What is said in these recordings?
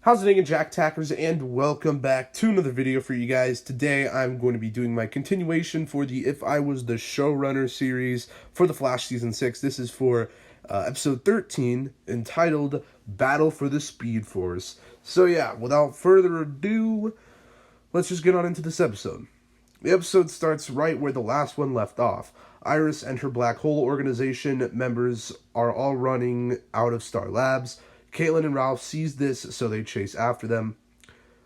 How's it going, Jack Tackers, and welcome back to another video for you guys. Today I'm going to be doing my continuation for the If I Was the Showrunner series for The Flash Season 6. This is for episode 13, entitled Battle for the Speed Force. So yeah, without further ado, let's just get on into this episode. The episode starts right where the last one left off. Iris and her Black Hole organization members are all running out of Star Labs. Caitlin and Ralph seize this, so they chase after them.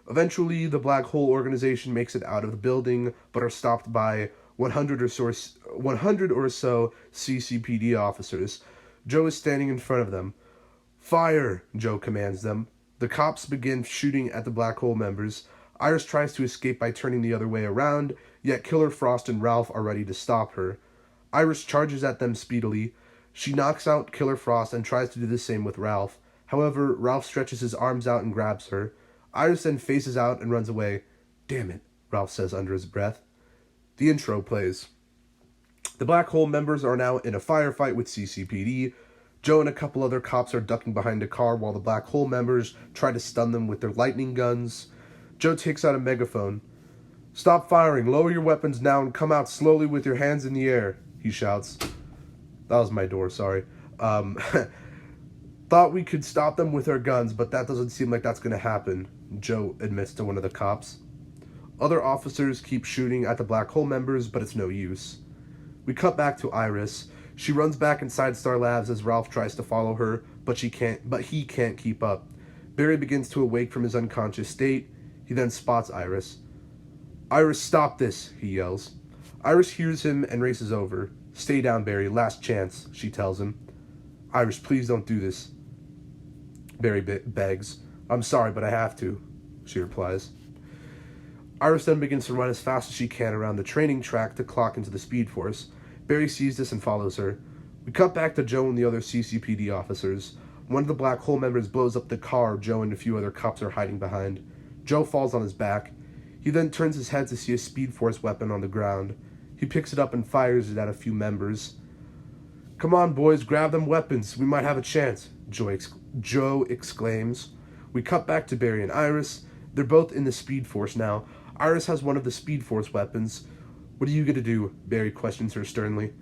Eventually, the Black Hole organization makes it out of the building, but are stopped by 100 or so CCPD officers. Joe is standing in front of them. "Fire!" Joe commands them. The cops begin shooting at the Black Hole members. Iris tries to escape by turning the other way around, yet Killer Frost and Ralph are ready to stop her. Iris charges at them speedily. She knocks out Killer Frost and tries to do the same with Ralph. However, Ralph stretches his arms out and grabs her. Iris then faces out and runs away. "Damn it," Ralph says under his breath. The intro plays. The Black Hole members are now in a firefight with CCPD. Joe and a couple other cops are ducking behind a car while the Black Hole members try to stun them with their lightning guns. Joe takes out a megaphone. "Stop firing, lower your weapons now and come out slowly with your hands in the air," he shouts. That was my door, sorry. "Thought we could stop them with our guns, but that doesn't seem like that's going to happen," Joe admits to one of the cops. Other officers keep shooting at the Black Hole members, but it's no use. We cut back to Iris. She runs back inside Star Labs as Ralph tries to follow her, but he can't keep up. Barry begins to awake from his unconscious state. He then spots Iris. "Iris, stop this," he yells. Iris hears him and races over. "Stay down, Barry, last chance," she tells him. "Iris, please don't do this," Barry begs. "I'm sorry, but I have to," she replies. Iris then begins to run as fast as she can around the training track to clock into the Speed Force. Barry sees this and follows her. We cut back to Joe and the other CCPD officers. One of the Black Hole members blows up the car Joe and a few other cops are hiding behind. Joe falls on his back. He then turns his head to see a Speed Force weapon on the ground. He picks it up and fires it at a few members. "Come on, boys, grab them weapons. We might have a chance," Joe exclaims. We cut back to Barry and Iris. They're both in the Speed Force now. Iris has one of the Speed Force weapons. "What are you going to do?" Barry questions her sternly.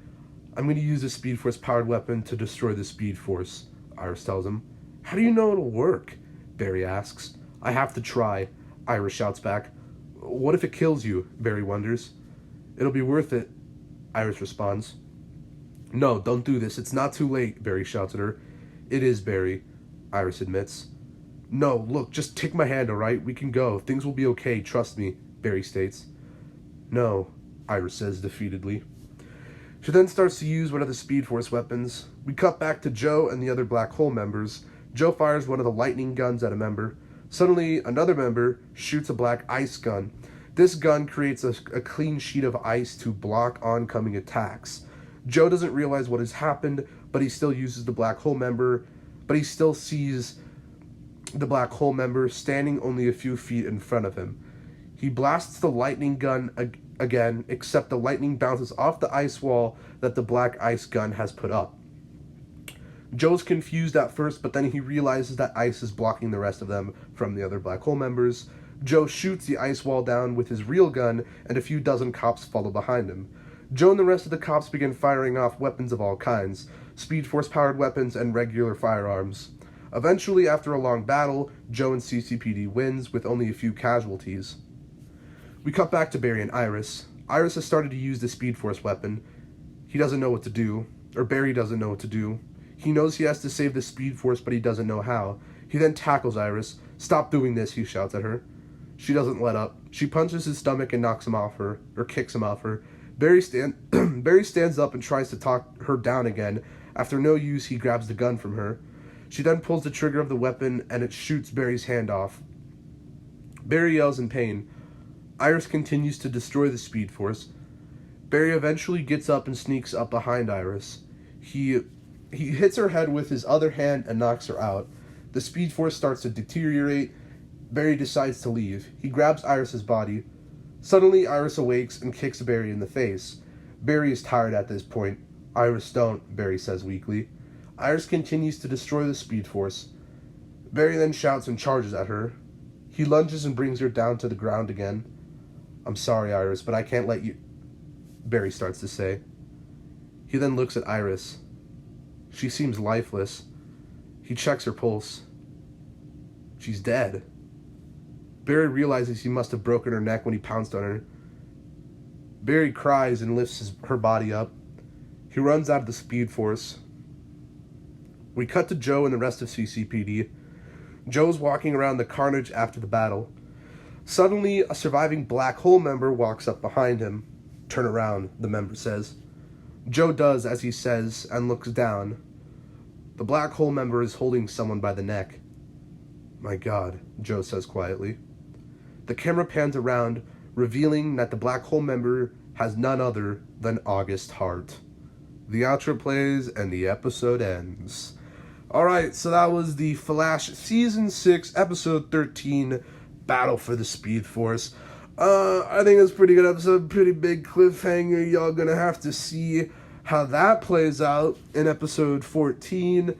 "I'm going to use the Speed Force powered weapon to destroy the Speed Force," Iris tells him. "How do you know it'll work?" Barry asks. "I have to try," Iris shouts back. "What if it kills you?" Barry wonders. "It'll be worth it," Iris responds. "No, don't do this. It's not too late," Barry shouts at her. "It is, Barry," Iris admits. "No, look, just take my hand, alright? We can go. Things will be okay, trust me," Barry states. "No," Iris says defeatedly. She then starts to use one of the Speed Force weapons. We cut back to Joe and the other Black Hole members. Joe fires one of the lightning guns at a member. Suddenly, another member shoots a black ice gun. This gun creates a clean sheet of ice to block oncoming attacks. Joe doesn't realize what has happened, but he still uses the Black Hole member, but he still sees the Black Hole member standing only a few feet in front of him. He blasts the lightning gun again, except the lightning bounces off the ice wall that the black ice gun has put up. Joe's confused at first, but then he realizes that ice is blocking the rest of them from the other Black Hole members. Joe shoots the ice wall down with his real gun, and a few dozen cops follow behind him. Joe and the rest of the cops begin firing off weapons of all kinds, Speed Force-powered weapons and regular firearms. Eventually, after a long battle, Joe and CCPD wins with only a few casualties. We cut back to Barry and Iris. Iris has started to use the Speed Force weapon. He doesn't know what to do, or Barry doesn't know what to do. He knows he has to save the Speed Force, but he doesn't know how. He then tackles Iris. "Stop doing this," he shouts at her. She doesn't let up. She punches his stomach and knocks him off her, or kicks him off her. Barry stands up and tries to talk her down again. After no use, he grabs the gun from her. She then pulls the trigger of the weapon, and it shoots Barry's hand off. Barry yells in pain. Iris continues to destroy the Speed Force. Barry eventually gets up and sneaks up behind Iris. He hits her head with his other hand and knocks her out. The Speed Force starts to deteriorate. Barry decides to leave. He grabs Iris's body. Suddenly, Iris awakes and kicks Barry in the face. Barry is tired at this point. "Iris, don't," Barry says weakly. Iris continues to destroy the Speed Force. Barry then shouts and charges at her. He lunges and brings her down to the ground again. I'm sorry, Iris, but I can't let you... Barry starts to say. He then looks at Iris. She seems lifeless. He checks her pulse. She's dead. Barry realizes he must have broken her neck when he pounced on her. Barry cries and lifts her body up. He runs out of the Speed Force. We cut to Joe and the rest of CCPD. Joe's walking around the carnage after the battle. Suddenly, a surviving Black Hole member walks up behind him. Turn around, the member says. Joe does as he says and looks down. The Black Hole member is holding someone by the neck. My God, Joe says quietly. The camera pans around, revealing that the Black Hole member has none other than August Hart. The outro plays and the episode ends. Alright, so that was the Flash Season 6, Episode 13, Battle for the Speed Force. I think it's a pretty good episode, pretty big cliffhanger. Y'all gonna have to see how that plays out in Episode 14.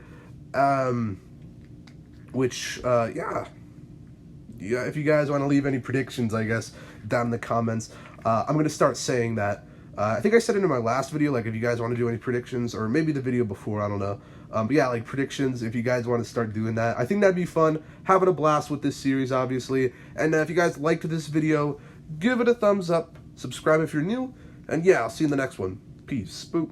Yeah, if you guys want to leave any predictions, I guess, down in the comments. I'm going to start saying that. I think I said it in my last video, like, if you guys want to do any predictions, or maybe the video before, I don't know. But yeah, like, predictions, if you guys want to start doing that. I think that'd be fun. Having a blast with this series, obviously. And if you guys liked this video, give it a thumbs up. Subscribe if you're new. And yeah, I'll see you in the next one. Peace. Boop.